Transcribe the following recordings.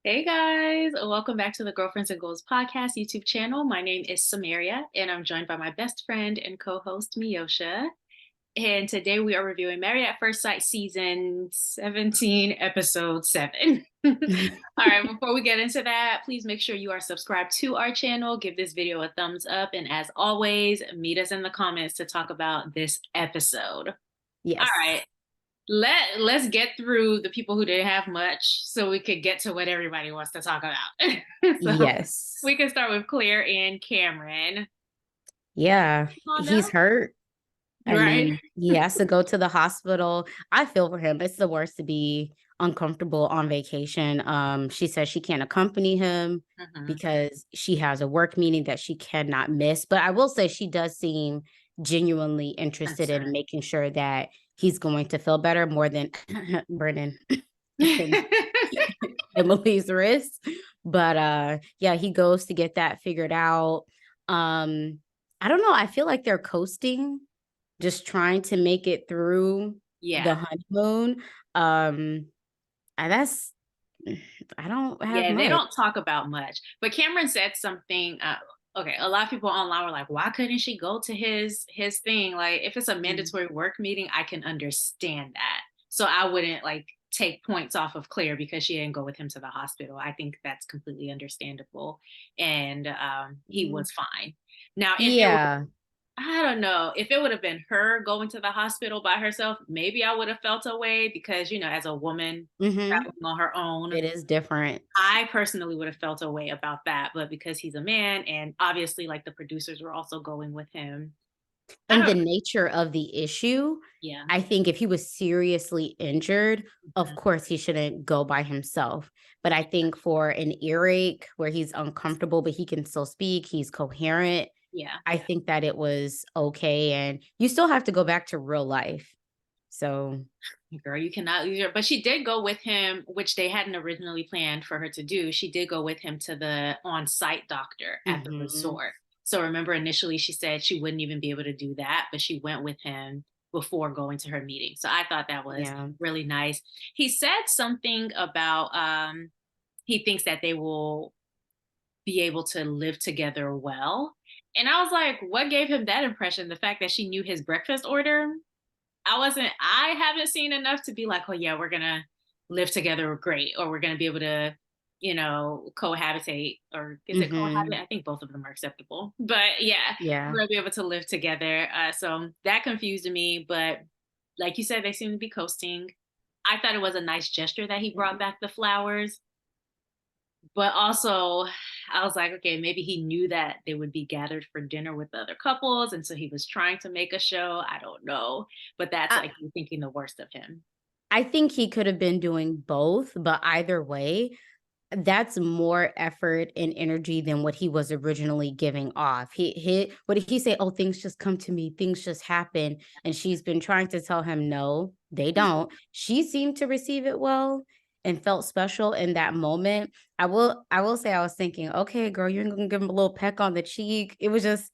Hey guys, welcome back to the Girlfriends and Goals podcast YouTube channel. My name is Samaria, and I'm joined by my best friend and co-host Miyosha. And today we are reviewing Married at First Sight season 17, episode 7. All right, before we get into that, please make sure you are subscribed to our channel. Give this video a thumbs up, and as always, meet us in the comments to talk about this episode. All Yes. right, let's get through the people who didn't have much so we could get to what everybody wants to talk about. So Yes. we can start with Claire and Cameron. Yeah. Oh He's no. hurt. I Right? mean, he has to go to the hospital. I feel for him. It's the worst to be uncomfortable on vacation. She says she can't accompany him Hmm. because she has a work meeting that she cannot miss. But I will say she does seem genuinely interested in Concern. making sure that he's going to feel better more than Brennan and Emily's wrist. But yeah, he goes to get that figured out. Um, I don't know. I feel like they're coasting, just trying to make it through the Yeah. honeymoon. Um, and that's I don't have Yeah, they much. don't talk about much. But Cameron said something. Okay, a lot of people online were like, "Why couldn't she go to his thing? Like, if it's a Mm. mandatory work meeting, I can understand that. So I wouldn't like take points off of Claire because she didn't go with him to the hospital. I think that's completely understandable, and he Mm. was fine. Now, if it Yeah. I don't know. If it would have been her going to the hospital by herself, maybe I would have felt a way because, as a woman Hmm. traveling on her own, It is different. I personally would have felt a way about that. But because he's a man and obviously like the producers were also going with him, I And the don't, nature of the issue, yeah. I think if he was seriously injured, of Mhm. course he shouldn't go by himself. But I think for an earache where he's uncomfortable, but he can still speak, he's coherent, Yeah. I think that it was okay. And you still have to go back to real life. So, Girl, you cannot lose your, but she did go with him, which they hadn't originally planned for her to do. She did go with him to the on-site doctor at the mhm. resort. So remember initially she said she wouldn't even be able to do that, but she went with him before going to her meeting. So I thought that was Yeah. really nice. He said something about he thinks that they will be able to live together well. And I was like, what gave him that impression? The fact that she knew his breakfast order? I haven't seen enough to be like, oh yeah, we're gonna live together great, or we're gonna be able to, cohabitate, or is it cohabit? Mhm. I think both of them are acceptable. But yeah, we're Yeah. gonna be able to live together. So that confused me, but like you said, they seem to be coasting. I thought it was a nice gesture that he brought back the flowers, but also I was like, okay, maybe he knew that they would be gathered for dinner with the other couples, and so he was trying to make a show. I don't know, but that's I like me thinking the worst of him. I think he could have been doing both, but either way, that's more effort and energy than what he was originally giving off. What did he say? Oh, things just come to me, things just happen. And she's been trying to tell him, no, they don't. She seemed to receive it well and felt special in that moment. I will say I was thinking, okay, girl, you're gonna give him a little peck on the cheek. It was just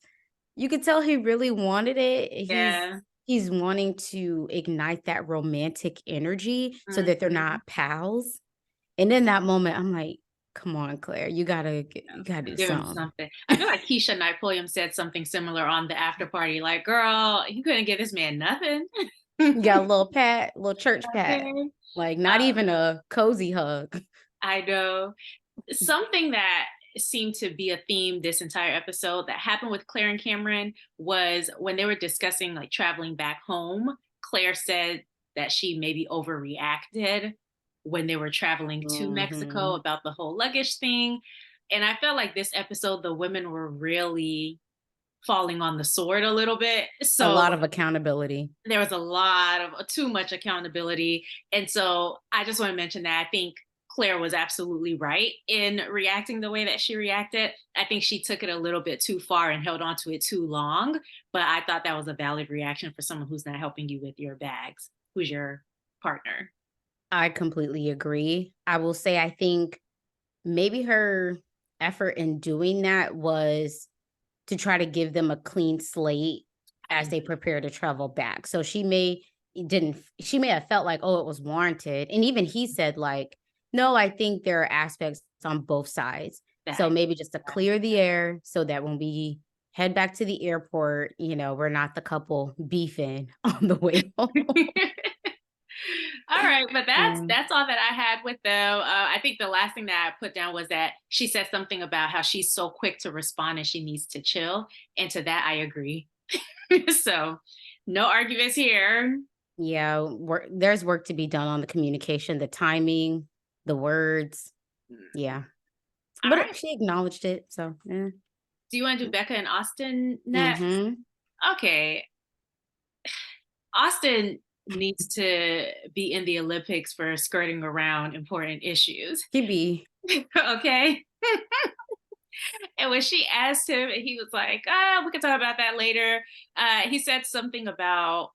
you could tell he really wanted it. Yeah. He's wanting to ignite that romantic energy so that they're Mhm. not pals. And in that moment, I'm like, "Come on, Claire, you gotta do Give him something." something. I feel like Keisha Knight Pulliam said something similar on the after party. Like, girl, you couldn't give this man nothing. You got a little pat, a little church pat, Okay. like not even a cozy hug. I know. Something that seemed to be a theme this entire episode that happened with Claire and Cameron was when they were discussing like traveling back home. Claire said that she maybe overreacted when they were traveling to Mexico Mhm. about the whole luggage thing. And I felt like this episode, the women were really falling on the sword a little bit. A So lot of accountability. there was a lot of too much accountability. And so I just want to mention that I think Claire was absolutely right in reacting the way that she reacted. I think she took it a little bit too far and held on to it too long. But I thought that was a valid reaction for someone who's not helping you with your bags, who's your partner. I completely agree. I will say I think maybe her effort in doing that was to try to give them a clean slate I as they prepare to travel back. So she may have felt like, oh, it was warranted. And even he said, like, No, I think there are aspects on both sides. that So I maybe just to clear the air so that when we head back to the airport, we're not the couple beefing on the way home. All right, but that's Yeah. that's all that I had with them. I think the last thing that I put down was that she said something about how she's so quick to respond and she needs to chill, and to that I agree. So, no arguments here. Yeah, there's work to be done on the communication, the timing, the words. Mm. Yeah. All But right. she acknowledged it, so, yeah. Do you want to do Becca and Austin next? Mhm. Okay. Austin needs to be in the Olympics for skirting around important issues. She be Okay. And when she asked him, he was like, we can talk about that later. He said something about,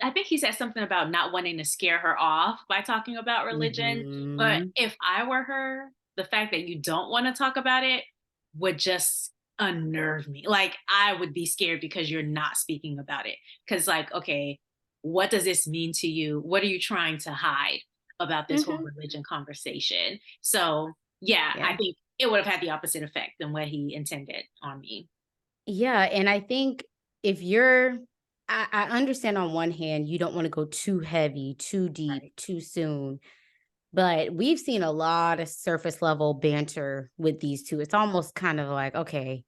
I think he said something about not wanting to scare her off by talking about religion. But Mhm. if I were her, the fact that you don't want to talk about it would just unnerve me. Like, I would be scared because you're not speaking about it. Because, like, okay, what does this mean to you? What are you trying to hide about this whole Mhm. religion conversation? So, yeah, I Yeah. think it would have had the opposite effect than what he intended on me. Yeah, and I think if you're I understand on one hand, you don't wanna go too heavy, too deep, Right. too soon, but we've seen a lot of surface level banter with these 2. It's almost kind of like, "Okay,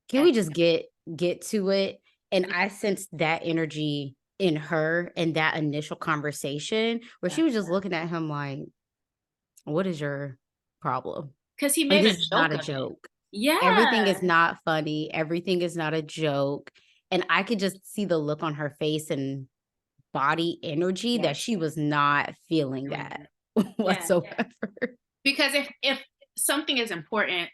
can At we just get to it?" And I sensed that energy in her in that initial conversation where she was just looking at him like, "What is your problem? because he Like, made a this is not joke a of it. joke. Everything Yeah. is not funny. Everything is not a joke." And I could just see the look on her face and body energy Yeah. that she was not feeling Doing that it. Yeah. whatsoever. Because if something is important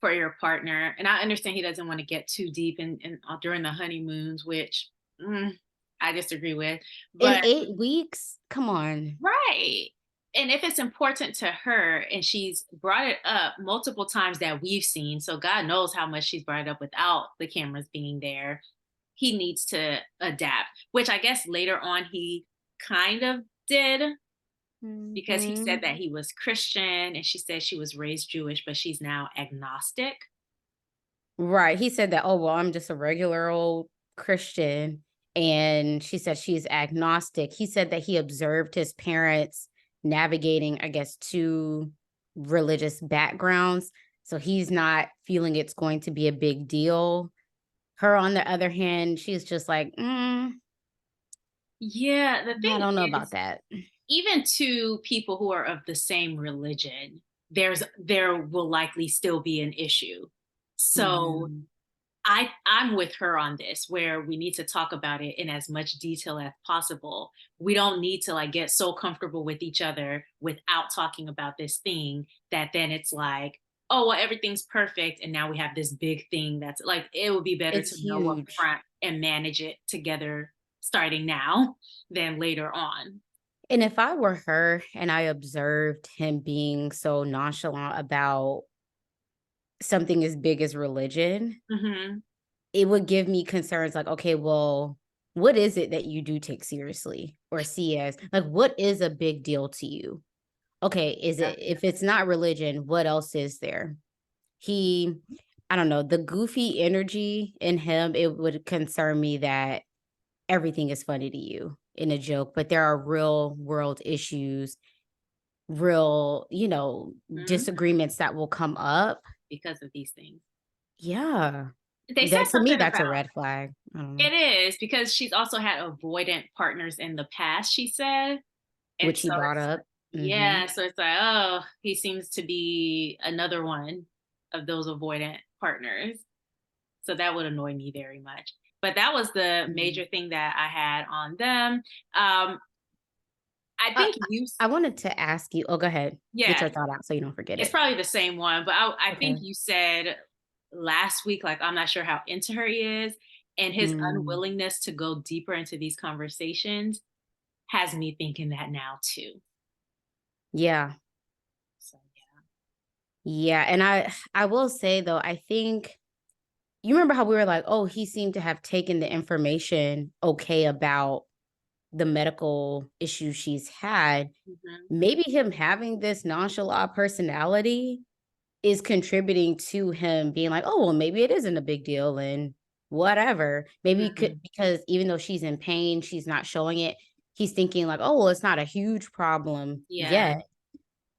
for your partner, and I understand he doesn't want to get too deep in during the honeymoons, which mm, I disagree with, In but 8 weeks? Come on. right. And if it's important to her and she's brought it up multiple times that we've seen, so God knows how much she's brought it up without the cameras being there, he needs to adapt, which I guess later on he kind of did, because he said Mhm. that he was Christian and she said she was raised Jewish, but she's now agnostic. Right, he said that, "Oh, well, I'm just a regular old Christian," and she said she's agnostic. He said that he observed his parents navigating, I guess, 2 religious backgrounds, so he's not feeling it's going to be a big deal. Her, on the other hand, she's just like, Yeah, the I thing don't know about is, that." even to people who are of the same religion, there will likely still be an issue. So Mhm. I'm with her on this, where we need to talk about it in as much detail as possible. We don't need to like get so comfortable with each other without talking about this thing that then it's like, oh well, everything's perfect, and now we have this big thing that's like, it would be better It's to know up huge. front and manage it together starting now than later on. And if I were her and I observed him being so nonchalant about something as big as religion, Hmm. it would give me concerns like, okay, well, what is it that you do take seriously or see as like what is a big deal to you? Okay, is it if it's not religion, what else is there? He I don't know, the goofy energy in him, it would concern me that everything is funny to you in a joke, but there are real world issues, real, Hmm. disagreements that will come up. Because of these things. Yeah. They said That to me, something that's a about, red flag. I don't know. it is because she's also had avoidant partners in the past, she said. And Which he so brought it's up. Mhm. yeah, so it's like, oh, he seems to be another one of those avoidant partners. So that would annoy me very much. But that was the Mhm. major thing that I had on them. Um, I Uh, think I you, I wanted to ask you, oh, go ahead. Get yeah, your thought out so you don't forget it's it. probably the same one, but I think Okay. you said last week, like, I'm not sure how into her he is. And his Mm. unwillingness to go deeper into these conversations has me thinking that now too. Yeah. So yeah. Yeah, and I will say though, I think you remember how we were like, "Oh, he seemed to have taken the information okay about the medical issues she's had, Mhm. maybe him having this nonchalant personality is contributing to him being like, "Oh, well, maybe it isn't a big deal and whatever." Maybe he could Mhm. because even though she's in pain, she's not showing it. He's thinking like, "Oh, well, it's not a huge problem Yeah. yet."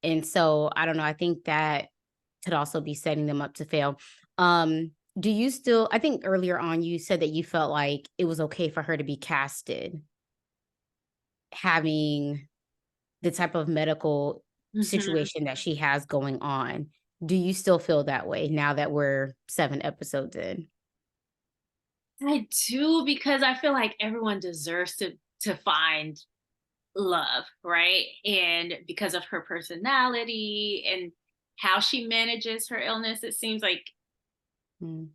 And so, I don't know, I think that could also be setting them up to fail. Do you still I think earlier on you said that you felt like it was okay for her to be casted, having the type of medical Mhm. situation that she has going on. Do you still feel that way now that we're 7 episodes in? I do because I feel like everyone deserves to find love, right? And because of her personality and how she manages her illness, it seems like Mm,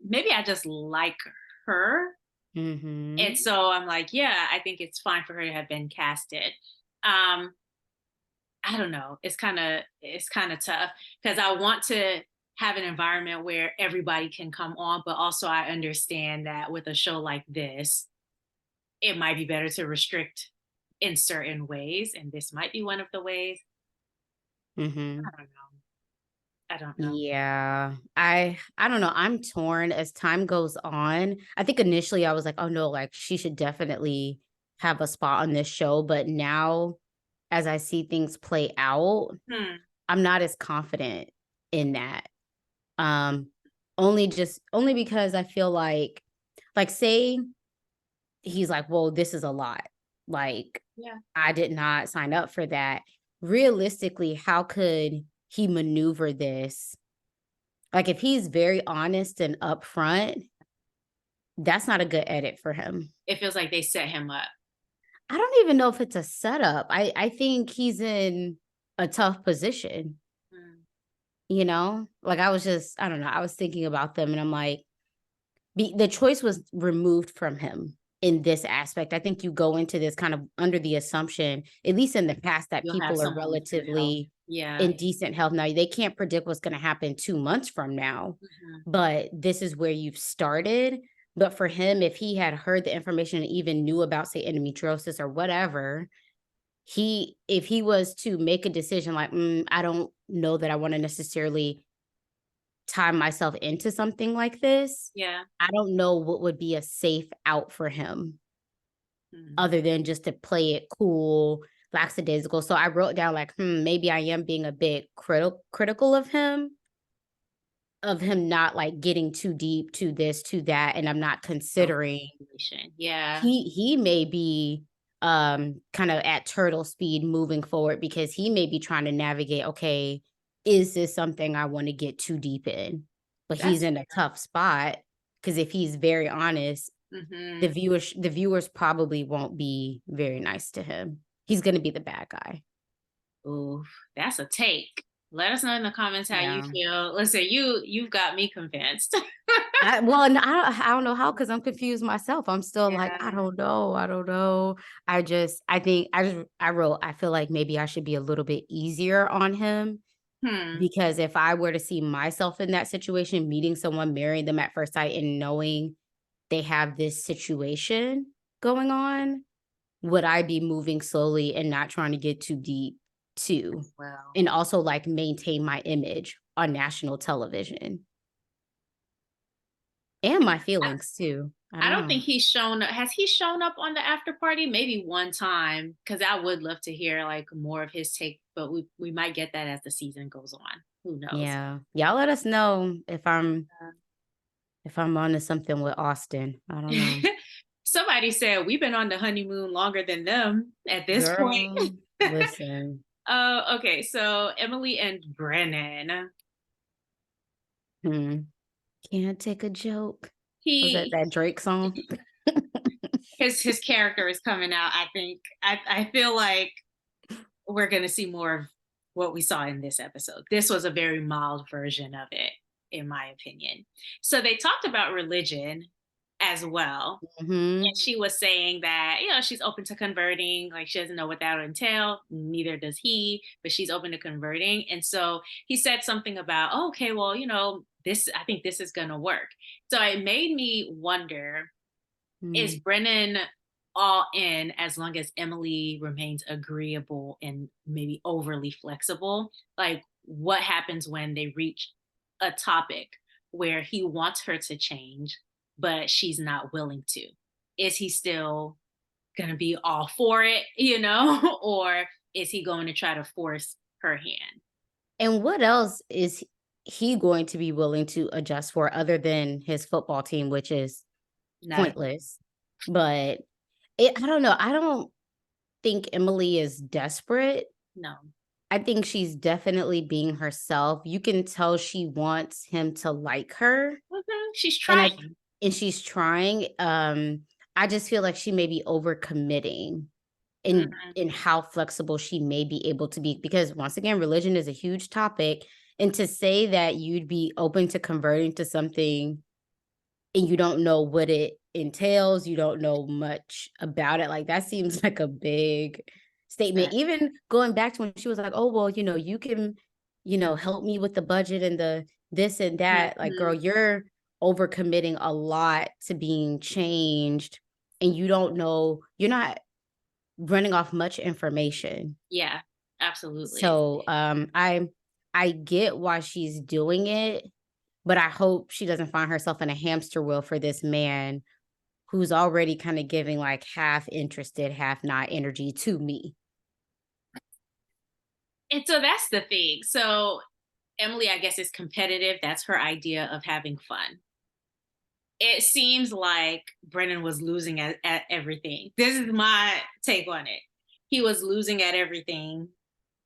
maybe I just like her. And mhm, so I'm like, yeah, I think it's fine for her to have been casted. Um, I don't know. It's kind of tough because I want to have an environment where everybody can come on, but also I understand that with a show like this, it might be better to restrict in certain ways, and this might be one of the ways. mhm. I don't know. I don't know. Yeah. I don't know, I'm torn as time goes on. I think initially I was like, "Oh, no, like, she should definitely have a spot on this show," but now as I see things play out, Hmm. I'm not as confident in that. Um, only because I feel like, say he's like, "Well, this is a lot. Like, Yeah. I did not sign up for that." Realistically, how could he maneuver this? Like, if he's very honest and upfront, that's not a good edit for him. It feels like they set him up. I don't even know if it's a setup. I think he's in a tough position, Mm. you know? Like, I don't know, I was thinking about them and I'm like, the choice was removed from him in this aspect. I think you go into this kind of under the assumption, at least in the past, that You'll have people are someone with good health. relatively Yeah. in decent health. Now, they can't predict what's going to happen 2 months from now, Mhm. but this is where you've started. But for him, if he had heard the information and even knew about, say, endometriosis or whatever, if he was to make a decision like, I don't know that I want to necessarily tie myself into something like this, Yeah. I don't know what would be a safe out for him Mhm. other than just to play it cool, lackadaisical. So I wrote down like, maybe I am being a bit critical of him not like getting too deep to this, to that, and I'm not considering Situation. Yeah. he may be kind of at turtle speed moving forward because he may be trying to navigate, okay, is this something I want to get too deep in? But he's That's in a tough spot because if he's very honest, mhm. the viewers probably won't be very nice to him. He's going to be the bad guy. Ooh, that's a take. Let us know in the comments how you Yeah. feel. Listen, you've got me convinced. And I don't know how because I'm confused myself. I'm still like, Yeah. I don't know. I wrote, I feel like maybe I should be a little bit easier on him Hmm. because if I were to see myself in that situation, meeting someone, marrying them at first sight, and knowing they have this situation going on, would I be moving slowly and not trying to get too deep too? Well, And also like maintain my image on national television and my I, feelings too. I I don't don't know. think he's shown up. Has he shown up on the after party? Maybe one time, because I would love to hear like more of his take, but we might get that as the season goes on. Who knows? Yeah. Y'all let us know if I'm onto something with Austin. I don't know. Somebody said we've been on the honeymoon longer than them at this point. Girl, listen. Okay, so Emily and Brennan. Hmm. Can't take a joke. Was that He that Drake song? his character is coming out. I think I feel like we're gonna see more of what we saw in this episode. This was a very mild version of it, in my opinion. So they talked about religion as well. And Mhm. she was saying that, she's open to converting. Like she doesn't know what that would entail. Neither does he, but she's open to converting. And so he said something about, oh, okay, well, I think this is going to work. So it made me wonder, is Mm. Brennan all in as long as Emily remains agreeable and maybe overly flexible. Like, what happens when they reach a topic where he wants her to change, but she's not willing to? Is he still going to be all for it, or is he going to try to force her hand? And what else is he going to be willing to adjust for other than his football team, which is Not, pointless? But I don't know. I don't think Emily is desperate. no. I think she's definitely being herself. You can tell she wants him to like her, She's and trying. she's trying. I just feel like she may be overcommitting in how flexible she may be able to be, because once again, religion is a huge topic, and to say that you'd be open to converting to something and you don't know what it entails, you don't know much about it, like that seems like a big statement. Right. Even going back to when she was like, oh well, you can help me with the budget and the this and that, like girl, Mhm. you're overcommitting a lot to being changed, and you don't know, you're not running off much information. Yeah, absolutely. So I get why she's doing it, but I hope she doesn't find herself in a hamster wheel for this man who's already kind of giving like half interested, half not energy to me. And so that's the thing. So Emily, I guess, is competitive. That's her idea of having fun. It seems like Brennan was losing at everything. This is my take on it. He was losing at everything.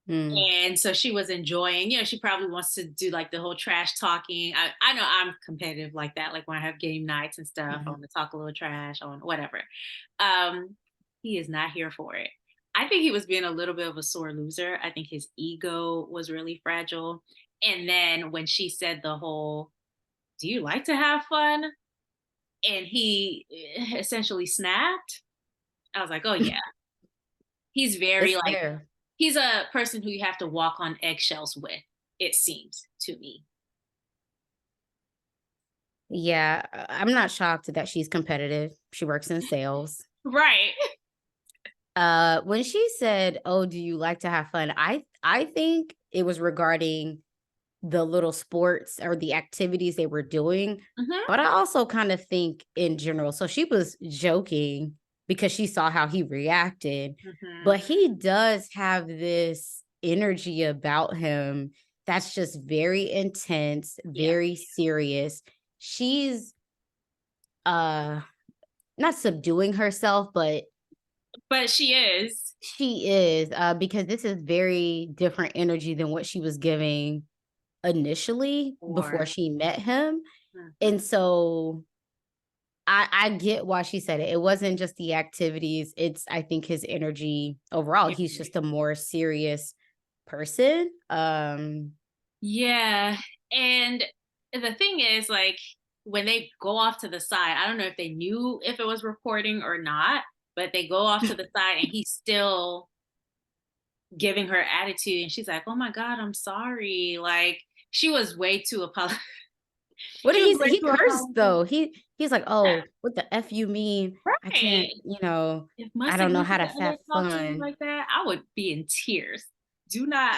Mm, And so she was enjoying, she probably wants to do like the whole trash talking. I know I'm competitive like that. Like when I have game nights and stuff, I mhm. want to talk a little trash, I want whatever. Um, he is not here for it. I think he was being a little bit of a sore loser. I think his ego was really fragile. And then when she said the whole, do you like to have fun? And he essentially snapped. I was like, oh yeah. He's very It's like, fair. he's a person who you have to walk on eggshells with, it seems to me. Yeah, I'm not shocked that she's competitive. She works in sales. Right. When she said, "Oh, do you like to have fun?" I think it was regarding the little sports or the activities they were doing, Hmm. but I also kind of think in general. So she was joking because she saw how he reacted, Hmm. but he does have this energy about him that's just very intense, Yeah. very serious. She's uh not subduing herself, but But she is. she is, because this is very different energy than what she was giving initially Or before she met him. mhm. And so I get why she said it. It wasn't just the activities, it's I think his energy overall. He's just a more serious person. Yeah. And the thing is, like, when they go off to the side, I don't know if they knew if it was recording or not, but they go off to the side and he's still giving her attitude. And she's like, oh my God, I'm sorry. Like, she was way too What she did was way he too cursed apologetic. though? He's like, "Oh, what the F you mean? I Right. can't, If I Mustard don't know how to Mustard have ever talked to me fun." like that, I would be in tears. Do not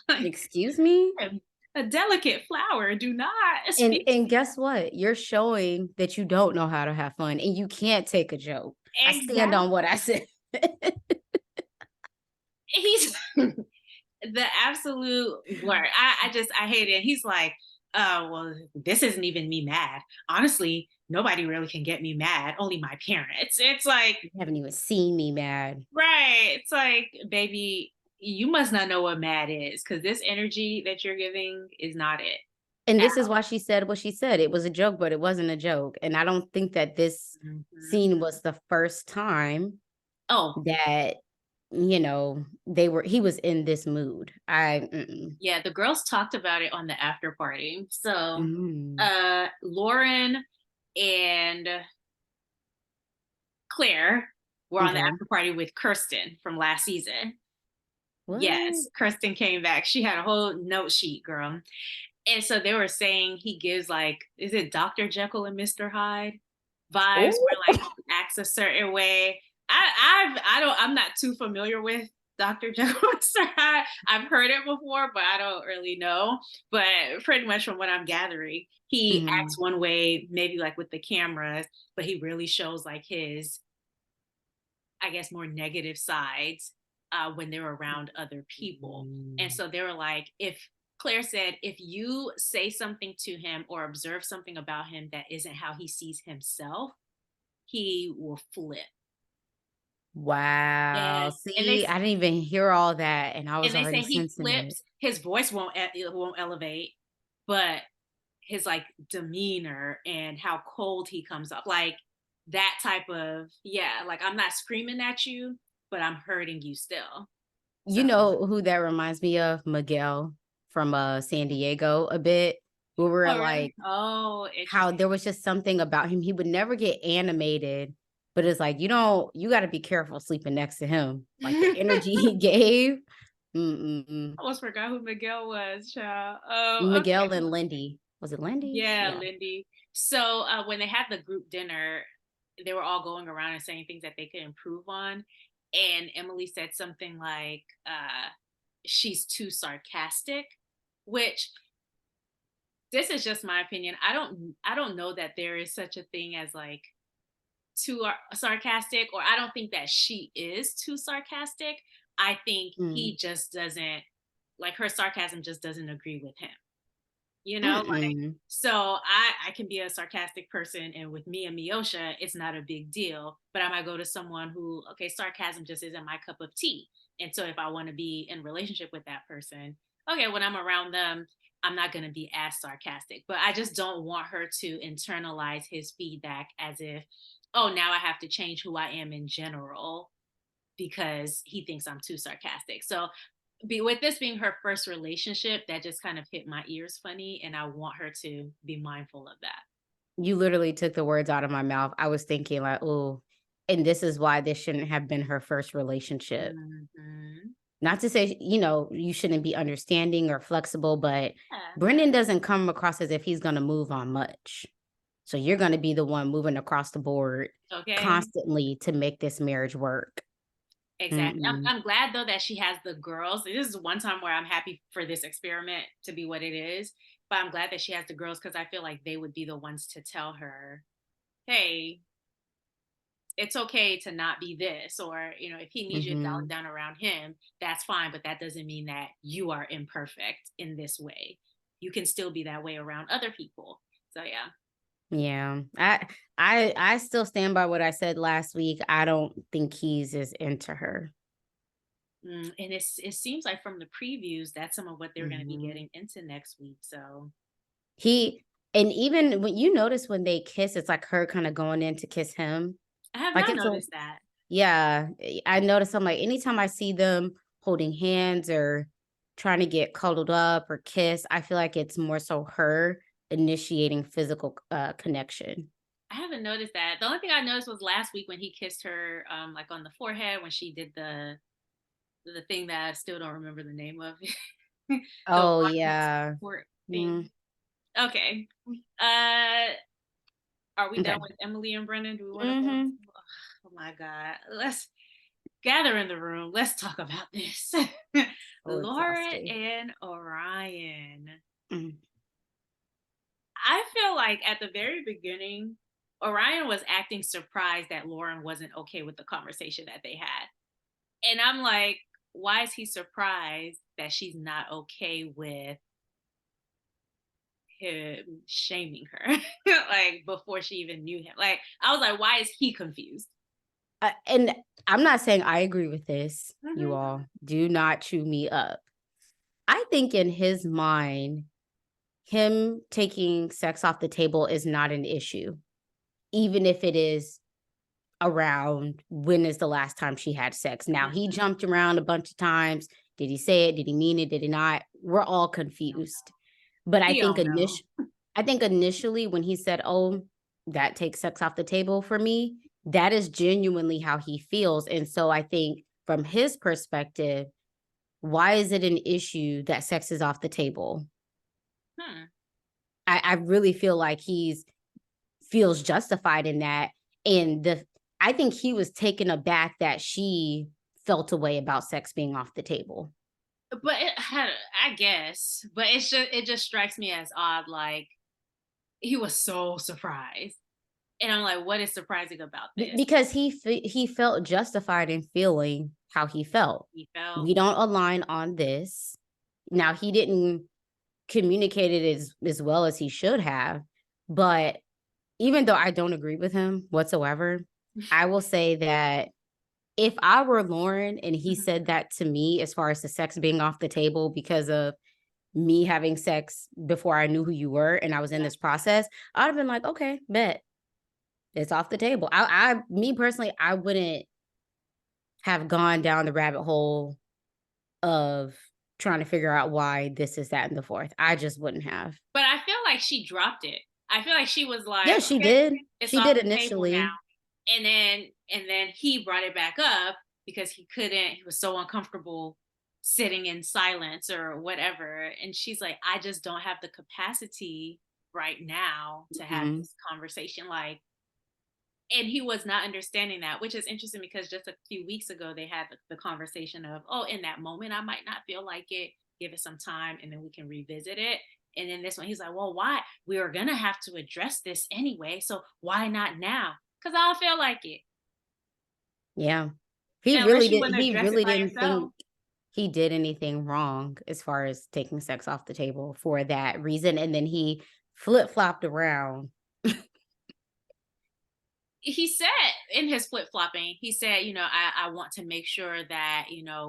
like Excuse me? a delicate flower. Do not And speak and guess what? You're showing that you don't know how to have fun and you can't take a joke. I stand exactly. on what I said. He's the absolute word. I hate it. He's like, well, this isn't even me mad. Honestly, nobody really can get me mad. Only my parents. It's like, You haven't even seen me mad. right. It's like, baby, you must not know what mad is because this energy that you're giving is not it. And this is why she said what she said. It was a joke, but it wasn't a joke. And I don't think that this Mhm. scene was the first time Oh, that, he was in this mood. yeah, the girls talked about it on the after party. So, Mm. Lauren and Claire were on the Okay. after party with Kirsten from last season. What? Yes, Kirsten came back. She had a whole note sheet, girl. And so they were saying he gives like, is it Dr. Jekyll and Mr. Hyde vibes Oh, where like he acts a certain way. I'm not too familiar with Dr. Jekyll and Mr. Hyde. I've heard it before, but I don't really know. But pretty much from what I'm gathering, he acts Mhm. one way, maybe like with the cameras, but he really shows like his, I guess, more negative sides when they're around other people. And Mm. so they were like, if Claire said, if you say something to him or observe something about him that isn't how he sees himself, he will flip. Wow. And they See, I didn't even hear all that, and I was and they already say he sensing it. flips, his voice it won't elevate, but his like demeanor and how cold he comes up, like that type of, yeah, like I'm not screaming at you, but I'm hurting you still. You So, know who that reminds me of? Miguel from, San Diego a bit, where we're oh really? like Oh, how interesting. there was just something about him, he would never get animated, but it's like, you gotta be careful sleeping next to him. Like, the energy he gave, mm-mm-mm. I almost forgot who Miguel was, child. Okay. Miguel and Lindy. Was it Lindy? Yeah, Yeah. Lindy. So when they had the group dinner, they were all going around and saying things that they could improve on. And Emily said something like, she's too sarcastic, which, this is just my opinion. I don't know that there is such a thing as like too sarcastic, or I don't think that she is too sarcastic. I think Mm. he just doesn't, like, her sarcasm just doesn't agree with him. Like, Mm-mm. so I can be a sarcastic person, and with me and Miosha, it's not a big deal. But I might go to someone who, okay, sarcasm just isn't my cup of tea. And so if I want to be in relationship with that person, okay, when I'm around them, I'm not going to be as sarcastic. But I just don't want her to internalize his feedback as if, oh, now I have to change who I am in general because he thinks I'm too sarcastic. So with this being her first relationship, that just kind of hit my ears funny, and I want her to be mindful of that. You literally took the words out of my mouth. I was thinking like, "Oh, and this is why this shouldn't have been her first relationship." Mhm. Not to say, you shouldn't be understanding or flexible, but Yeah. Brendan doesn't come across as if he's gonna move on much. So you're gonna be the one moving across the board Okay. constantly to make this marriage work. Exactly. I'm, Mm-mm. I'm glad though that she has the girls. This is one time where I'm happy for this experiment to be what it is. But I'm glad that she has the girls because I feel like they would be the ones to tell her, hey, it's okay to not be this, or if he needs you to dial it Mhm. down around him, that's fine, but that doesn't mean that you are imperfect in this way. You can still be that way around other people. So yeah. Yeah. I still stand by what I said last week. I don't think he's as into her. And it seems like from the previews that's some of what they're going to be Mhm. getting into next week. So He and even when you notice when they kiss, it's like her kinda going in to kiss him. I have Like, not it's a noticed that. yeah, I notice I'm like, anytime I see them holding hands or trying to get cuddled up or kiss, I feel like it's more so her initiating physical, connection. I haven't noticed that. The only thing I noticed was last week when he kissed her, like on the forehead, when she did the thing that I still don't remember the name of. The Oh, broadcast yeah. support thing. Mm, Okay. Uh are we done okay. with Emily and Brennan? Do we want to go Mhm. into, oh my God. Let's gather in the room. Let's talk about this. So Laura exhausting. and Orion. Mm. I feel like at the very beginning, Orion was acting surprised that Lauren wasn't okay with the conversation that they had. And I'm like, why is he surprised that she's not okay with him shaming her? Like before she even knew him. Like, I was like, why is he confused? And I'm not saying I agree with this, you Mhm. all. Do not chew me up. I think in his mind, him taking sex off the table is not an issue, even if it is around when is the last time she had sex. Now, he Mhm. jumped around a bunch of times. Did he say it? Did he mean it? Did he not? We're all confused. But He don't know. I think initially when he said, "Oh, that takes sex off the table for me," that is genuinely how he feels. And so I think from his perspective, why is it an issue that sex is off the table? Hmm. I really feel like he's feels justified in that. And I think he was taken aback that she felt a way about sex being off the table. But it had, I guess, but it just strikes me as odd. Like he was so surprised, and I'm like, what is surprising about this? Because he felt justified in feeling how he felt. He felt We don't align on this. Now, he didn't communicate it as well as he should have, but even though I don't agree with him whatsoever, I will say that if I were Lauren and he Mhm. said that to me as far as the sex being off the table because of me having sex before I knew who you were and I was in Yeah. this process, I'd have been like, okay, bet. It's off the table. Me personally, I wouldn't have gone down the rabbit hole of trying to figure out why this is that and the fourth. I just wouldn't have. But I feel like she dropped it. I feel like she was like, Yeah, she okay, did. it's She off did the table now. initially. And then he brought it back up because he was so uncomfortable sitting in silence or whatever. And she's like, I just don't have the capacity right now to have Mhm. this conversation. Like, and he was not understanding that, which is interesting because just a few weeks ago they had the conversation of, oh, in that moment I might not feel like it, give it some time and then we can revisit it. And then this one he's like, well, why, we are gonna have to address this anyway, so why not now? Because I don't feel like it. Yeah. Unless you want to He address it really by didn't yourself. think he did anything wrong as far as taking sex off the table for that reason, and then he flip-flopped around. He said in his flip-flopping, he said, I want to make sure that,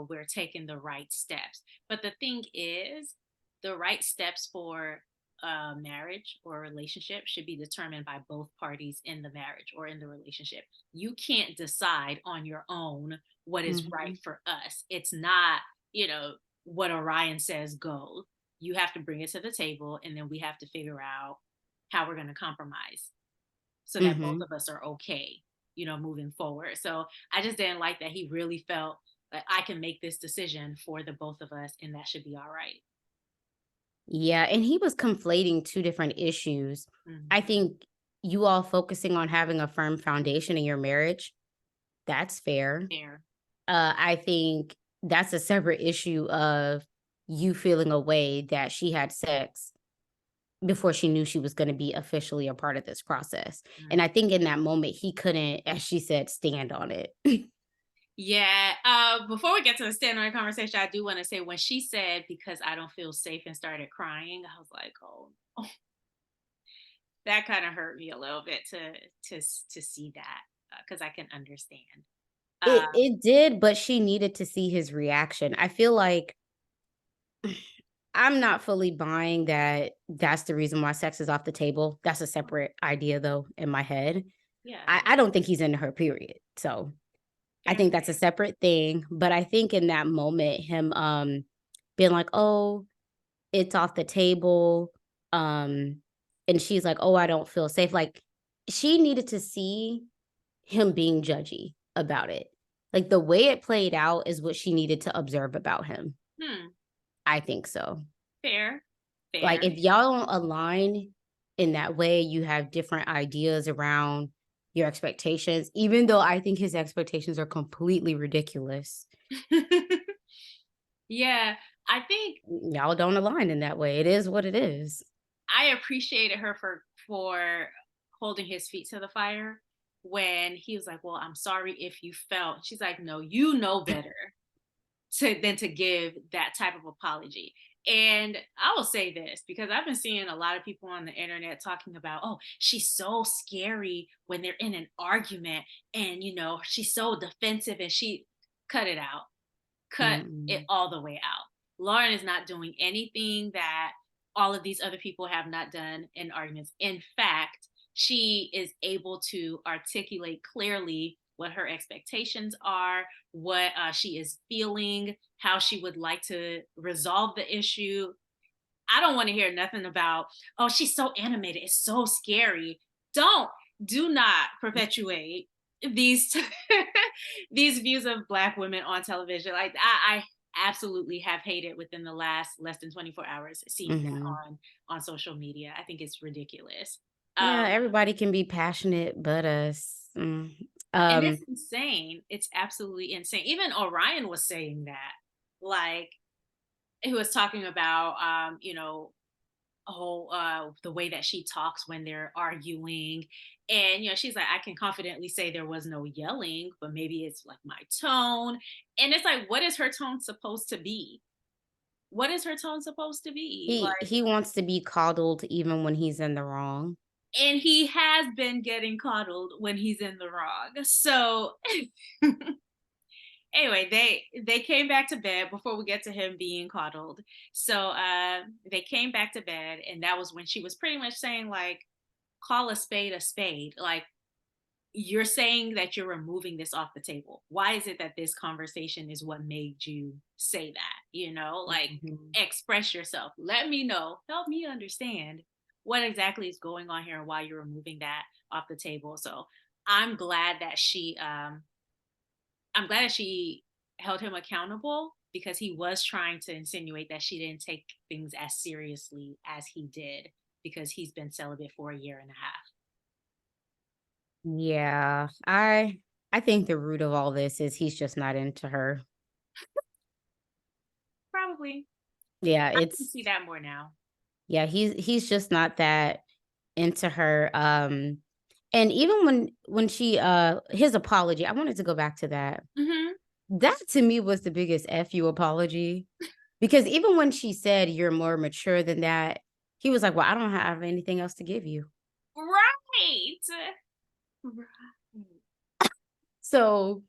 we're taking the right steps. But the thing is, the right steps for a marriage or a relationship should be determined by both parties in the marriage or in the relationship. You can't decide on your own what is right Mhm. for us. It's not, what Orion says goes. You have to bring it to the table and then we have to figure out how we're going to compromise so that both Mhm. of us are okay, moving forward. So I just didn't like that he really felt that I can make this decision for the both of us and that should be all right. Yeah, and he was conflating 2 different issues. I Mhm. think you all focusing on having a firm foundation in your marriage, that's fair. Fair. I think that's a separate issue of you feeling a way that she had sex before she knew she was gonna be officially a part of this process, and Mm. I think in that moment, he couldn't, as she said, stand on it. Yeah. Before we get to the standard conversation, I do want to say when she said, because I don't feel safe and started crying, I was like, oh, that kind of hurt me a little bit to see that because I can understand. Uh, It did, but she needed to see his reaction. I feel like I'm not fully buying that that's the reason why sex is off the table. That's a separate idea, though, in my head. yeah, I don't think he's into her, period. So I fair. think that's a separate thing. But I think in that moment, him being like, "Oh, it's off the table," um, and she's like, "Oh, I don't feel safe." Like she needed to see him being judgy about it. Like the way it played out is what she needed to observe about him. Hmm. I think so. Fair. Like, Fair. if y'all don't align in that way, you have different ideas around your expectations, even though I think his expectations are completely ridiculous. Yeah, I think Y'all don't align in that way. It is what it is. I appreciated her for holding his feet to the fire when he was like, "Well, I'm sorry if you felt." She's like, "No, you know better than to give that type of apology." And I will say this because I've been seeing a lot of people on the internet talking about, "Oh, she's so scary when they're in an argument and she's so defensive and she cut it out." Cut it Mm-mm. all the way out. Lauren is not doing anything that all of these other people have not done in arguments. In fact, she is able to articulate clearly what her expectations are, what she is feeling, how she would like to resolve the issue. I don't want to hear nothing about, oh, she's so animated. It's so scary. Don't, do not perpetuate these these views of Black women on television. Like I absolutely have hated within the last less than 24 hours seeing that Mhm. on social media. I think it's ridiculous. Yeah, Um, everybody can be passionate, but us. And Um, it's insane. It's absolutely insane. Even Orion was saying that. Like, he was talking about, the way that she talks when they're arguing. And, she's like, I can confidently say there was no yelling, but maybe it's like my tone. And it's like, what is her tone supposed to be? What is her tone supposed to be? Like, he wants to be coddled even when he's in the wrong. and he has been getting coddled when he's in the wrong. So anyway, they came back to bed before we get to him being coddled. So they came back to bed, and that was when she was pretty much saying, like, call a spade a spade. Like, you're saying that you're removing this off the table. Why is it that this conversation is what made you say that? Like, Mhm. express yourself. Let me know. Help me understand what exactly is going on here and why you're removing that off the table. So I'm glad that she held him accountable, because he was trying to insinuate that she didn't take things as seriously as he did, because he's been celibate for a year and a half. Yeah, I think the root of all this is he's just not into her. Probably. Yeah, I can it's see that more now. yeah, he's just not that into her. And even when she his apology, I wanted to go back to that. Hmm. That to me was the biggest F you apology. Because even when she said you're more mature than that, he was like, well, I don't have anything else to give you. Right. Right. So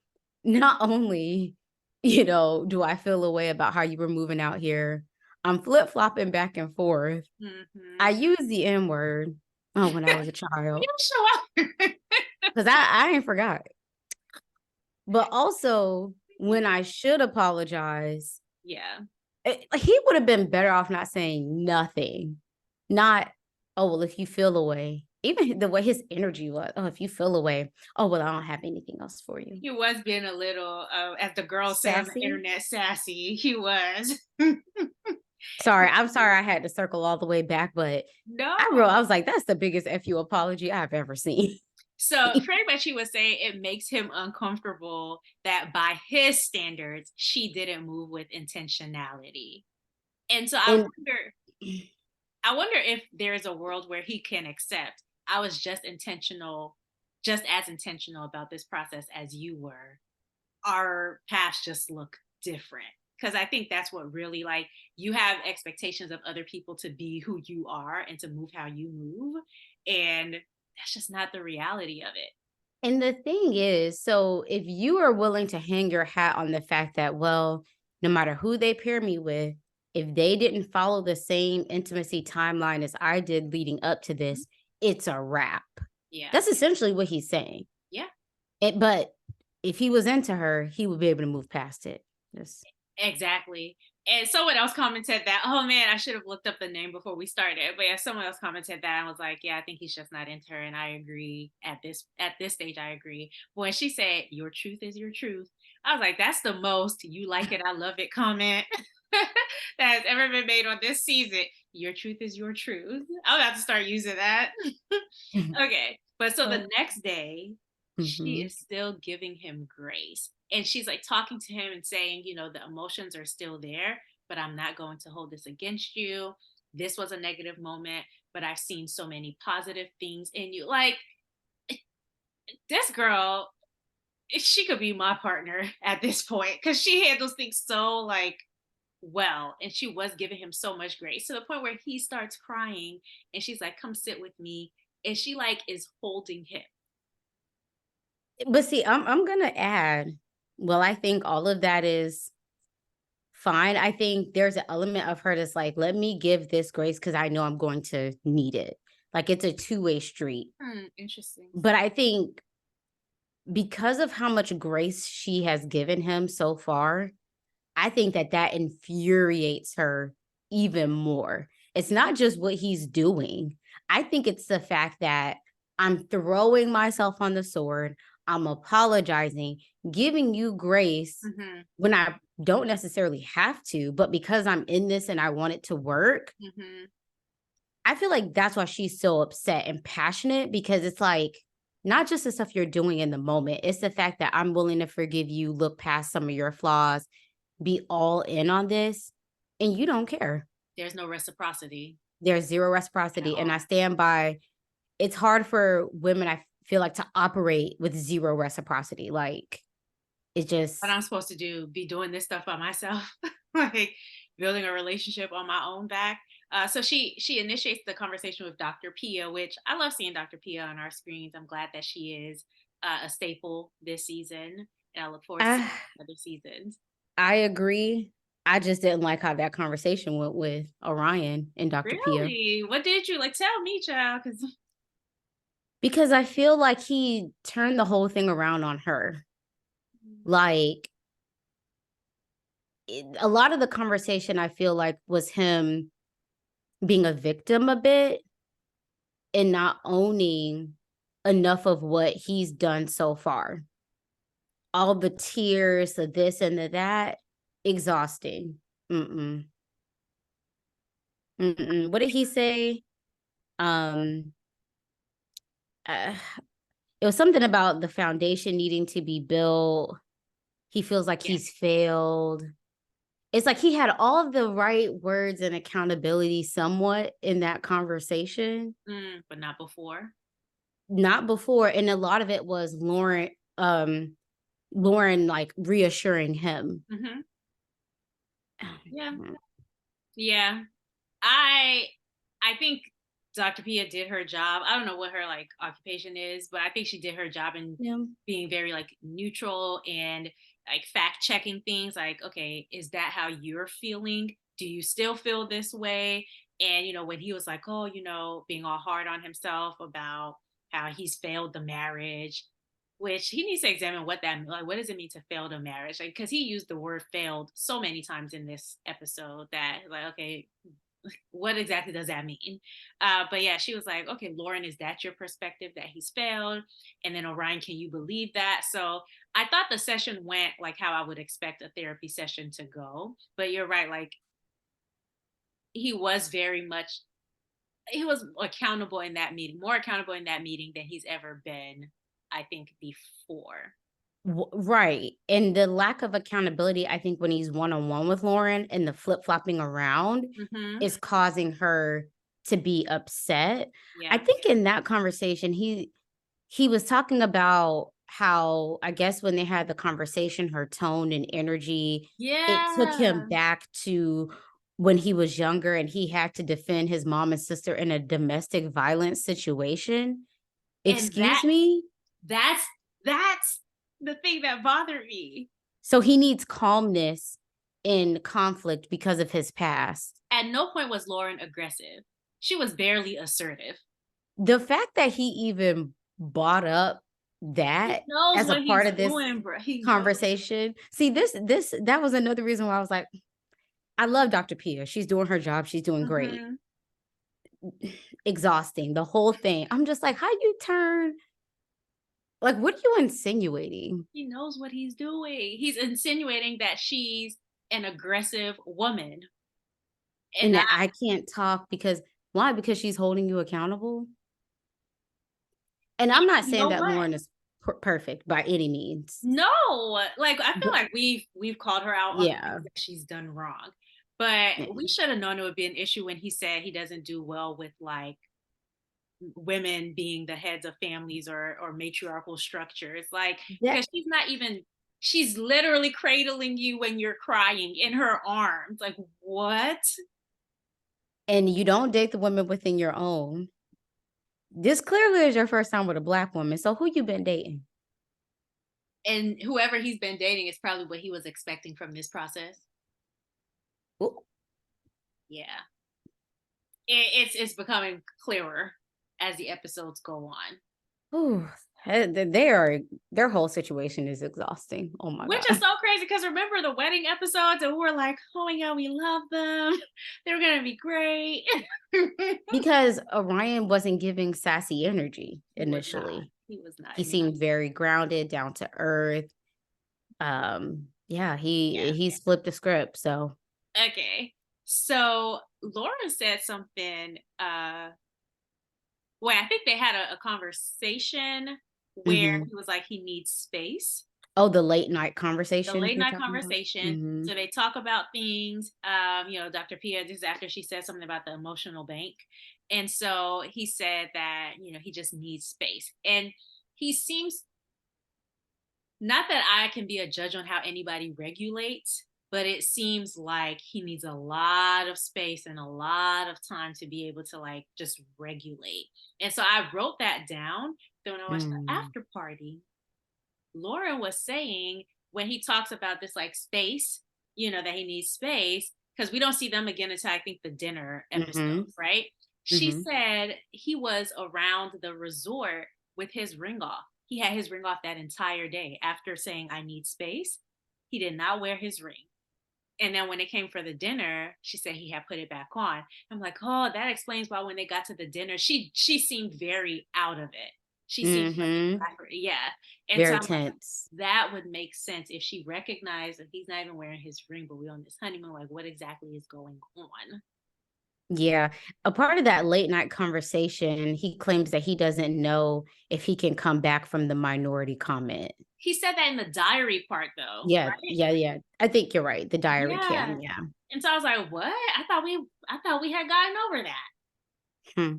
not only, do I feel a way about how you were moving out here, I'm flip flopping back and forth. I Hmm. use the N word when I was a child You show up. because I ain't forgot. But also, when I should apologize, Yeah. he would have been better off not saying nothing. Not, oh, well, if you feel away, even the way his energy was, oh, if you feel away, oh, well, I don't have anything else for you. He was being a little, as the girls say on the Sassy. internet, sassy. He was. Sorry, I'm sorry I had to circle all the way back, but No. I was like, that's the biggest FU apology I've ever seen. So pretty much he was saying it makes him uncomfortable that by his standards, she didn't move with intentionality. And so I And wonder, I wonder if there's a world where he can accept, I was just as intentional about this process as you were. Our paths just look different. Because I think that's what really, like, you have expectations of other people to be who you are and to move how you move. And that's just not the reality of it. And the thing is, so if you are willing to hang your hat on the fact that, well, no matter who they pair me with, if they didn't follow the same intimacy timeline as I did leading up to Mhm. this, it's a wrap. Yeah. That's essentially what he's saying. Yeah. But if he was into her, he would be able to move past it. Just Exactly. And someone else commented that, oh man, I should have looked up the name before we started. But yeah, someone else commented that and was like, yeah, I think he's just not into her. And I agree at this stage, I agree. But when she said, your truth is your truth, I was like, that's the most you like it, I love it comment that has ever been made on this season. Your truth is your truth. I'm about to start using that. Okay. But so the next day, she Mhm. is still giving him grace. And she's like talking to him and saying, the emotions are still there, but I'm not going to hold this against you. This was a negative moment, but I've seen so many positive things in you. Like, this girl, she could be my partner at this point, because she handles things so, like, well, and she was giving him so much grace, to the point where he starts crying and she's like, come sit with me, and she, like, is holding him. But see, I'm gonna add, well, I think all of that is fine. I think there's an element of her that's like, let me give this grace because I know I'm going to need it. Like it's a two-way street. Interesting. But I think because of how much grace she has given him so far, I think that that infuriates her even more. It's not just what he's doing. I think it's the fact that I'm throwing myself on the sword. I'm apologizing, giving you grace Hmm. when I don't necessarily have to, but because I'm in this and I want it to work, Hmm. I feel like that's why she's so upset and passionate because it's like, not just the stuff you're doing in the moment. It's the fact that I'm willing to forgive you, look past some of your flaws, be all in on this, and you don't care. There's no reciprocity There's zero at reciprocity. And all. I stand by, it's hard for women, I feel like, to operate with zero reciprocity. Like, it What just, I'm supposed to do, be doing this stuff by myself, like building a relationship on my own back. So she initiates the conversation with Dr. Pia, which I love seeing Dr. Pia on our screens. I'm glad that she is a staple this season, and I look forward to seeing I, other seasons. I agree. I just didn't like how that conversation went with Orion and Dr. Pia, Really? What did you like? Tell me, child, because because I feel like he turned the whole thing around on her. Like, a lot of the conversation, I feel like, was him being a victim a bit and not owning enough of what he's done so far. All the tears, the this and the that, exhausting. Mm-mm. Mm-mm. What did he say? Um, uh, it was something about the foundation needing to be built. He feels like yeah, he's failed. It's like he had all of the right words and accountability somewhat in that conversation. but not before. Not before. And a lot of it was Lauren like reassuring him. Hmm. Yeah, yeah. I I think Dr. Pia did her job. I don't know what her like occupation is, but I think she did her job in Yeah. being very like neutral and like fact checking things like, okay, is that how you're feeling? Do you still feel this way? And when he was like, oh, being all hard on himself about how he's failed the marriage, which he needs to examine what that like what does it mean to fail the marriage? Like because he used the word failed so many times in this episode that like, okay, what exactly does that mean? But yeah, she was like, okay, Lauren, is that your perspective that he's failed? And then Orion, can you believe that? So I thought the session went like how I would expect a therapy session to go. But you're right, like he was very much he was accountable in that meeting, more accountable in that meeting than he's ever been, I think, before. Right. And the lack of accountability, I think, when he's one on one with Lauren and the flip flopping around Hmm. is causing her to be upset. I Yeah. think in that conversation, he was talking about how, I guess, when they had the conversation, her tone and energy, it took him Yeah. back to when he was younger and he had to defend his mom and sister in a domestic violence situation. And Excuse me? that's that's the thing that bothered me. So he needs calmness in conflict because of his past. At no point was Lauren aggressive. She was barely assertive. The fact that he even brought up He that knows as a what part he's of this doing, bro. He knows. conversation. See, this that was another reason why I was like, I love Dr. Pia. She's doing her job. She's doing great. Hmm. Exhausting, the whole thing. I'm just like, how you turn, like, what are you insinuating? He knows what he's doing. He's insinuating that she's an aggressive woman, and And that I can't talk because why? Because she's holding you accountable. And I'm not you saying know that what? Lauren is perfect by any means. No, like I feel But like we've called her out on the yeah, things that she's done wrong, but yeah. we should have known it would be an issue when he said he doesn't do well with like women being the heads of families or matriarchal structures, like That because she's literally cradling you when you're crying in her arms, like what? and you don't date the women within your own. This clearly is your first time with a black woman. So who you been dating? And whoever he's been dating is probably what he was expecting from this process. Ooh, Yeah, it's becoming clearer as the episodes go on, ooh, they are, their whole situation is exhausting. Oh my which is God. so crazy because remember the wedding episodes and we were like, oh my god, we love them. They're gonna be great. Because Orion wasn't giving sassy energy He was not. initially. He was not He in the seemed very grounded, down to earth. Yeah, yeah. he's flipped the script. So Okay. So Laura said something, well, I think they had a conversation where Mhm. he was like, he needs space. Oh, the late night The conversations late you're night talking about? conversation. Mhm. So they talk about things. Dr. Pia, this is after she said something about the emotional bank. And so he said that, he just needs space. And he seems, not that I can be a judge on how anybody regulates, but it seems like he needs a lot of space and a lot of time to be able to like just regulate. And so I wrote that down. Then when I watched the Mm. after party, Lauren was saying when he talks about this like space, that he needs space, because we don't see them again until I think the dinner episode, Mhm. right? She Mhm. said he was around the resort with his ring off. He had his ring off that entire day after saying, I need space. He did not wear his ring. And then when it came for the dinner, she said he had put it back on. I'm like, oh, that explains why when they got to the dinner, she seemed very out of it. She seemed like, Mhm. yeah. And so Very I'm like, tense. that would make sense if she recognized that he's not even wearing his ring, but we're on this honeymoon. Like, what exactly is going on? Yeah. A part of that late night conversation, he claims that he doesn't know if he can come back from the minority comment. He said that in the diary part, though, Yeah, right? yeah, yeah. I think you're right. The diary Yeah. cam, yeah. And so I was like, what? I thought we had gotten over that. Hmm.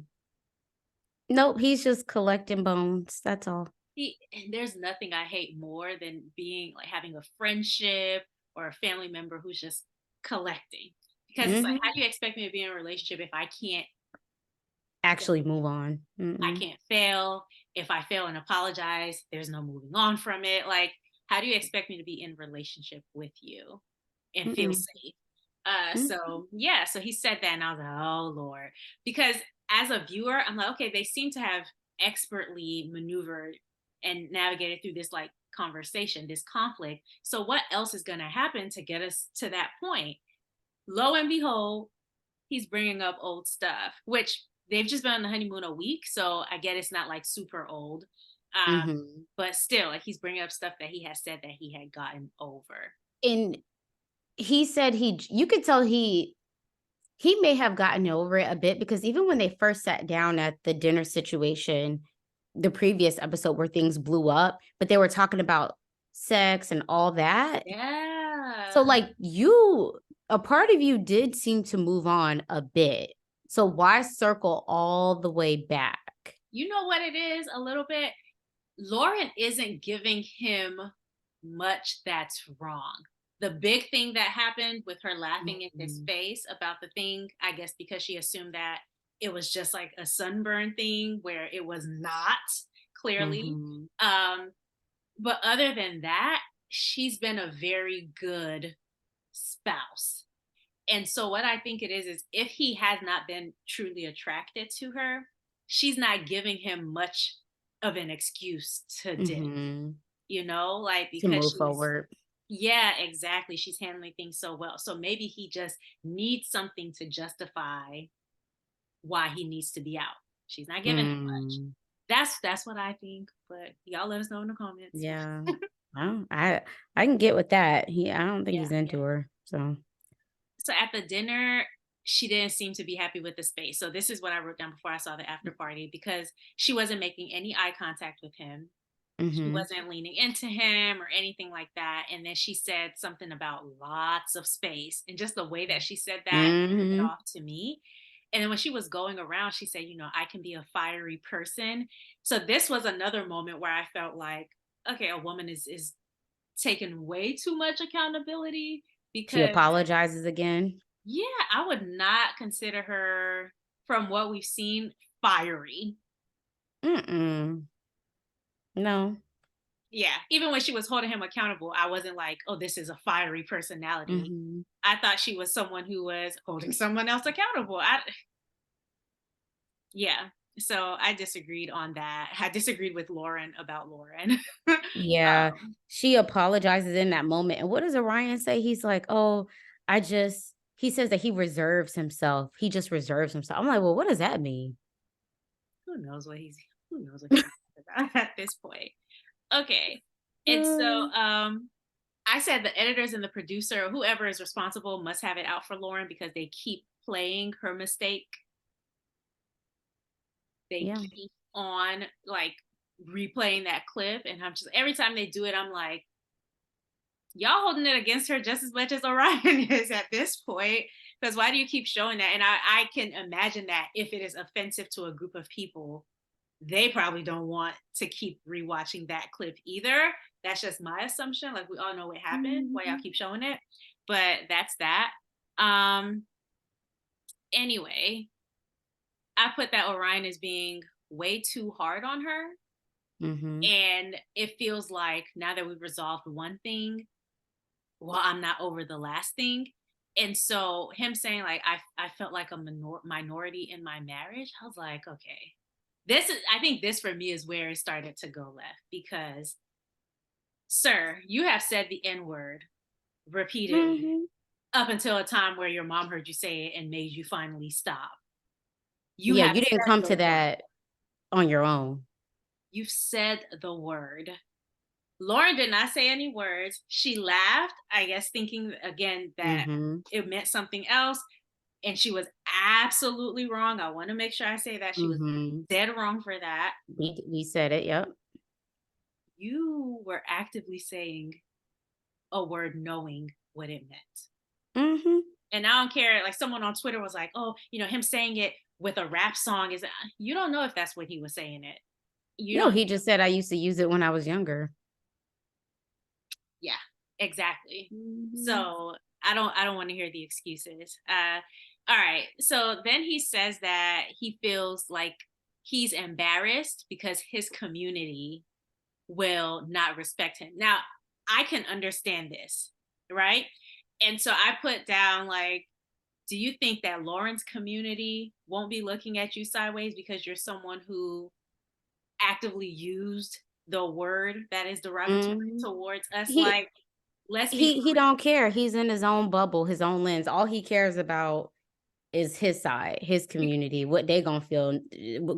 Nope, he's just collecting bones, that's all. And there's nothing I hate more than being like having a friendship or a family member who's just collecting. Because it's like, how Mhm. do you expect me to be in a relationship if I can't Actually move on. I Mm-mm. can't fail. If I fail and apologize, there's no moving on from it. Like, how do you expect me to be in relationship with you and feel Mm-mm. safe? Mm. So yeah, so he said that, and I was like, oh Lord, because as a viewer, I'm like, okay, they seem to have expertly maneuvered and navigated through this like conversation, this conflict. So what else is going to happen to get us to that point? Lo and behold, he's bringing up old stuff, which they've just been on the honeymoon a week, so I get it's not like super old. Mhm. But still, like he's bringing up stuff that he has said that he had gotten over. And he said you could tell he may have gotten over it a bit because even when they first sat down at the dinner situation, the previous episode where things blew up, but they were talking about sex and all that. So, Yeah. like, a part of you did seem to move on a bit. So why circle all the way back? You know what it is a little bit? Lauren isn't giving him much that's wrong. The big thing that happened with her laughing in his Mhm. face about the thing, I guess because she assumed that it was just like a sunburn thing where it was not clearly. Mhm. Um, but other than that, she's been a very good spouse. And so what I think it is if he has not been truly attracted to her, she's not giving him much of an excuse to dip, Mhm. like To because move she's, forward. yeah, exactly. She's handling things so well. So maybe he just needs something to justify why he needs to be out. She's not giving him much. Mm. That's what I think. But y'all let us know in the comments. Yeah. Well, I can get with that. I don't think Yeah, he's yeah. into her. So, So at the dinner, she didn't seem to be happy with the space. So this is what I wrote down before I saw the after party because she wasn't making any eye contact with him. She mhm. wasn't leaning into him or anything like that. And then she said something about lots of space. And just the way that she said that threw it Mhm. off to me. And then when she was going around, she said, I can be a fiery person. So this was another moment where I felt like, okay, a woman is taking way too much accountability She because apologizes again. yeah, I would not consider her, from what we've seen, fiery. Mm-mm. No. Yeah, even when she was holding him accountable, I wasn't like, oh, this is a fiery personality. Mhm. I thought she was someone who was holding someone else accountable. Yeah. So I disagreed on that. I disagreed with Lauren about Lauren. Yeah. She apologizes in that moment. And what does Orion say? He's like, "Oh, he says that he reserves himself. He just reserves himself." I'm like, "Well, what does that mean?" Who knows what he's about at this point. Okay. And so Uh, I said the editors and the producer, whoever is responsible, must have it out for Lauren because they keep playing her mistake. They yeah. keep on like replaying that clip, and I'm just every time they do it, I'm like, y'all holding it against her just as much as Orion is at this point. Because why do you keep showing that? And I can imagine that if it is offensive to a group of people, they probably don't want to keep rewatching that clip either. That's just my assumption. Like we all know what happened, why y'all Mhm. keep showing it. But that's that. Um anyway, I put that Orion is being way too hard on her. Mhm. And it feels like now that we've resolved one thing, well, I'm not over the last thing. And so him saying like I felt like a minority in my marriage, I was like, okay. This is I think this for me is where it started to go left because sir, you have said the N-word repeatedly Mhm. up until a time where your mom heard you say it and made you finally stop. You Yeah, have you didn't said come the to word. that on your own. You've said the word. Lauren did not say any words. She laughed, I guess, thinking again that Mhm. it meant something else. And she was absolutely wrong. I want to make sure I say that she was Mhm. dead wrong for that. We said it, yep. You were actively saying a word knowing what it meant. Mhm. And I don't care. Like someone on Twitter was like, oh, him saying it with a rap song is, you don't know if that's what he was saying it. You No, don't, he just said I used to use it when I was younger. yeah, exactly. Mhm. So I don't want to hear the excuses. All right. So then he says that he feels like he's embarrassed because his community will not respect him. Now, I can understand this, right? And so I put down like, do you think that Lauren's community won't be looking at you sideways because you're someone who actively used the word that is derogatory Mhm. towards us? He Like, let's be he don't care. He's in his own bubble, his own lens. All he cares about is his side, his community, what they gonna feel.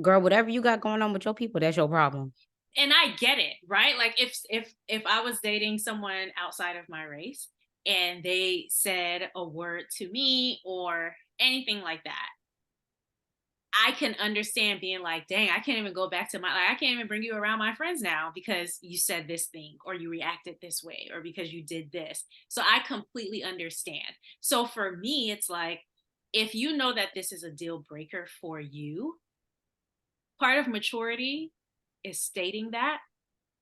Girl, whatever you got going on with your people, that's your problem. and I get it, right? Like if I was dating someone outside of my race and they said a word to me or anything like that, I can understand being like, dang, I can't even go back to my, like, I can't even bring you around my friends now because you said this thing or you reacted this way or because you did this. So I completely understand. So for me, it's like, if you know that this is a deal breaker for you, part of maturity is stating that.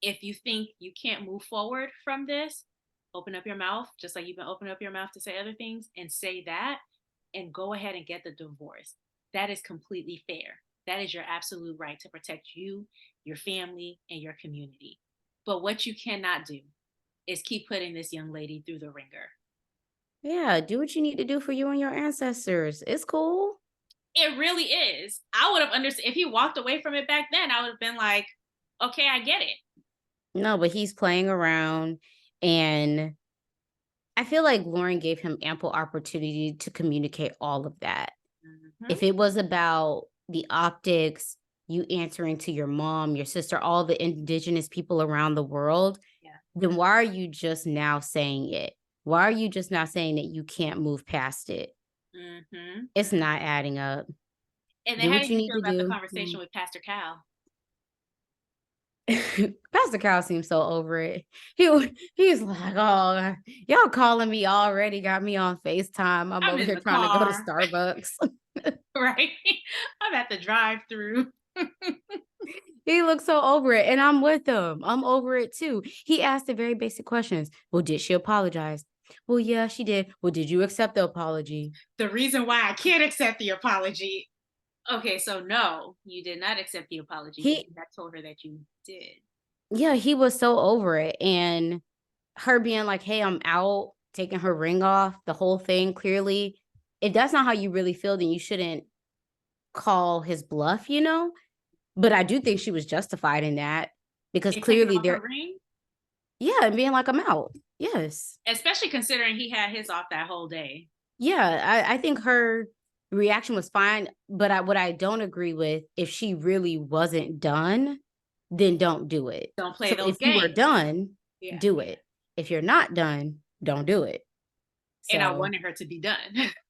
If you think you can't move forward from this, open up your mouth, just like you've been opening up your mouth to say other things, and say that and go ahead and get the divorce. That is completely fair. That is your absolute right to protect you, your family, and your community. But what you cannot do is keep putting this young lady through the ringer. Yeah, do what you need to do for you and your ancestors. It's cool. It really is. I would have understood if he walked away from it back then. I would have been like, okay, I get it. No, but he's playing around, and I feel like Lauren gave him ample opportunity to communicate all of that. Mm-hmm. If it was about the optics, you answering to your mom, your sister, all the indigenous people around the world, Yeah. then why are you just now saying it? Why are you just now saying that you can't move past it? Mm-hmm. It's not adding up. And then Do how what did you you need feel to about the do. conversation with Pastor Cal? Pastor Cal seems so over it. He's like, oh, y'all calling me already, got me on FaceTime. I'm I'm over in here the trying to go to car, Starbucks. right? I'm at the drive-through. He looks so over it, and I'm with him. I'm over it too. He asked the very basic questions. Well, did she apologize? Well, yeah, she did. Well, did you accept the apology? The reason why I can't accept the apology. Okay, so no, you did not accept the apology, but He, you have told her that you did. yeah, he was so over it. And her being like, hey, I'm out, taking her ring off, the whole thing, clearly, if that's not how you really feel, then you shouldn't call his bluff. But I do think she was justified in that because And taking clearly off her they're, ring, yeah, and being like, I'm out. Yes. especially considering he had his off that whole day. Yeah, I think her reaction was fine, but what I don't agree with, if she really wasn't done, then don't do it. Don't play So those if you were games. done, Yeah. do it. If you're not done, don't do it. And I So, wanted her to be done.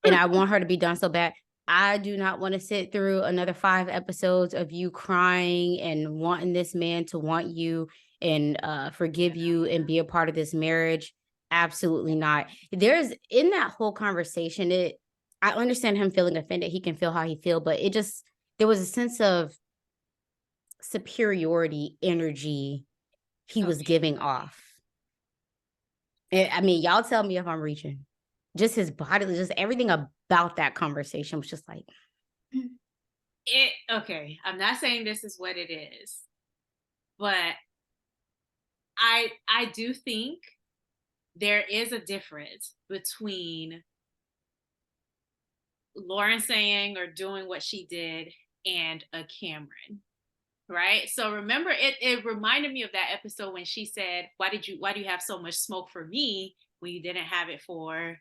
and I want her to be done so bad. I do not want to sit through another 5 episodes of you crying and wanting this man to want you and Yeah. forgive you and be a part of this marriage. Absolutely not. There's in that whole conversation, I understand him feeling offended. He can feel how he feel, but there was a sense of superiority energy he was Okay. giving off. I mean, y'all tell me if I'm reaching. Just his body, just everything about that conversation was just like, mm, Okay. I'm not saying this is what it is, but I do think there is a difference between Lauren saying or doing what she did and a Cameron. Right. So remember it reminded me of that episode when she said, why do you have so much smoke for me when you didn't have it for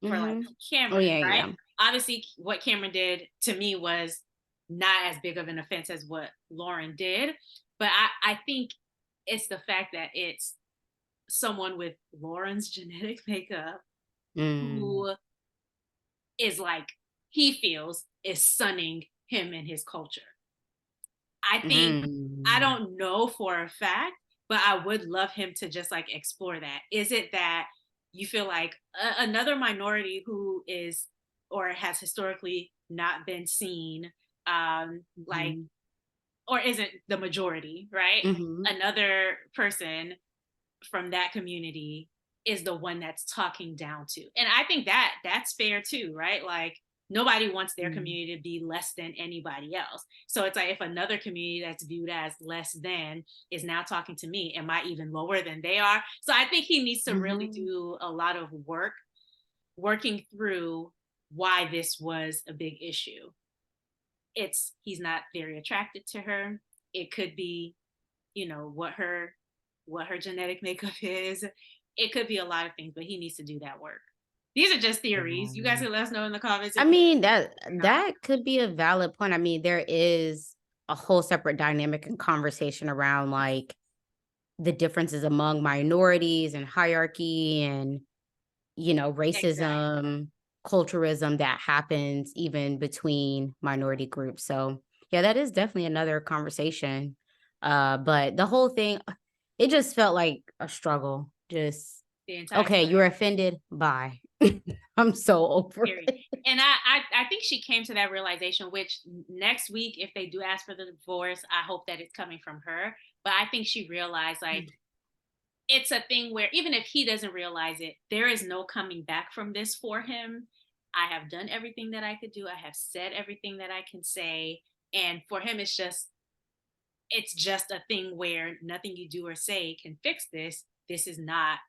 like mm-hmm. Oh Cameron, yeah, right? yeah. Obviously what Cameron did to me was not as big of an offense as what Lauren did. But I think it's the fact that it's someone with Lauren's genetic makeup Mm, who is like he feels is sunning him and his culture. I think I mm, don't know for a fact, but I would love him to just like explore that. Is it that you feel like another minority who is or has historically not been seen, like, mhm, or isn't the majority, right? mhm, Another person from that community is the one that's talking down to. And I think that that's fair too, right? Like nobody wants their mm, community to be less than anybody else. So it's like if another community that's viewed as less than is now talking to me, am I even lower than they are? So I think he needs to really mhm, do a lot of work working through why this was a big issue. It's he's not very attracted to her. It could be, what her genetic makeup is. It could be a lot of things, but he needs to do that work. These are just theories. You guys yeah. can let us know in the comments I if you mean, or not. that could be a valid point. I mean, there is a whole separate dynamic and conversation around like the differences among minorities and hierarchy and Exactly. racism, culturalism that happens even between minority groups. So, yeah, that is definitely another conversation. But the whole thing, it just felt like a struggle. Just, The entire okay, time. you're offended. Bye. I'm so over Period. it. And I think she came to that realization, which next week, if they do ask for the divorce, I hope that it's coming from her. But I think she realized like it's a thing where even if he doesn't realize it, there is no coming back from this for him. I have done everything that I could do. I have said everything that I can say. And for him, it's just a thing where nothing you do or say can fix this. This is not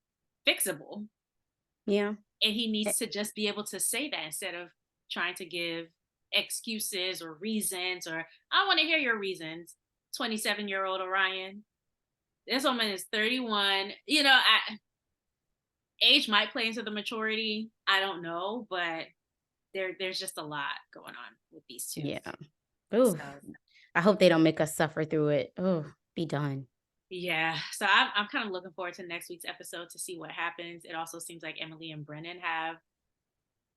fixable. Yeah. And he Eh, needs to just be able to say that instead of trying to give excuses or reasons or I want to hear your reasons. 27-year-old Orion. This woman is 31. Age might play into the maturity. I don't know, but there's just a lot going on with these two. Yeah. Ooh. So I hope they don't make us suffer through it. Oh, be done. yeah, so I'm kind of looking forward to next week's episode to see what happens. It also seems like Emily and Brennan have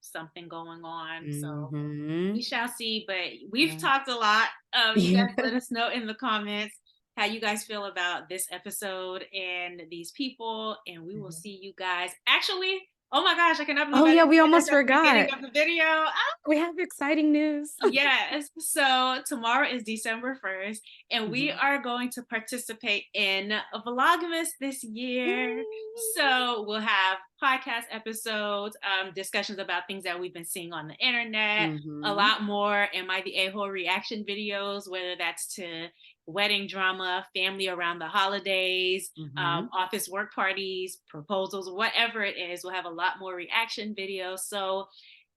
something going on, so we Mhm. shall see. But we've Yeah. talked a lot. You Yeah. guys let us know in the comments how you guys feel about this episode and these people, and we will Mhm. see you guys. Actually, oh my gosh, I cannot believe Oh, I yeah, didn't we say this almost at the beginning forgot. of the video. We have exciting news. Yes. So tomorrow is December 1st, and we Mhm. are going to participate in a Vlogmas this year. So we'll have podcast episodes, discussions about things that we've been seeing on the internet, a Mhm. lot more Am I the A-hole reaction videos, whether that's to wedding drama, family around the holidays, Mhm. office work parties, proposals, whatever it is. We'll have a lot more reaction videos. So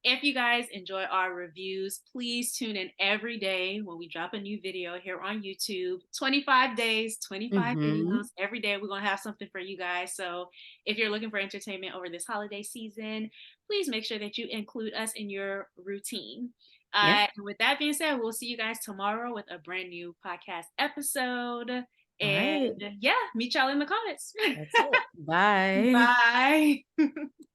if you guys enjoy our reviews, please tune in every day when we drop a new video here on YouTube. 25 days, 25 videos. Mhm. Every day we're going to have something for you guys. So if you're looking for entertainment over this holiday season, please make sure that you include us in your routine. Yep. And with that being said, we'll see you guys tomorrow with a brand new podcast episode. All right. And yeah, meet y'all in the comments. That's it. Bye. Bye.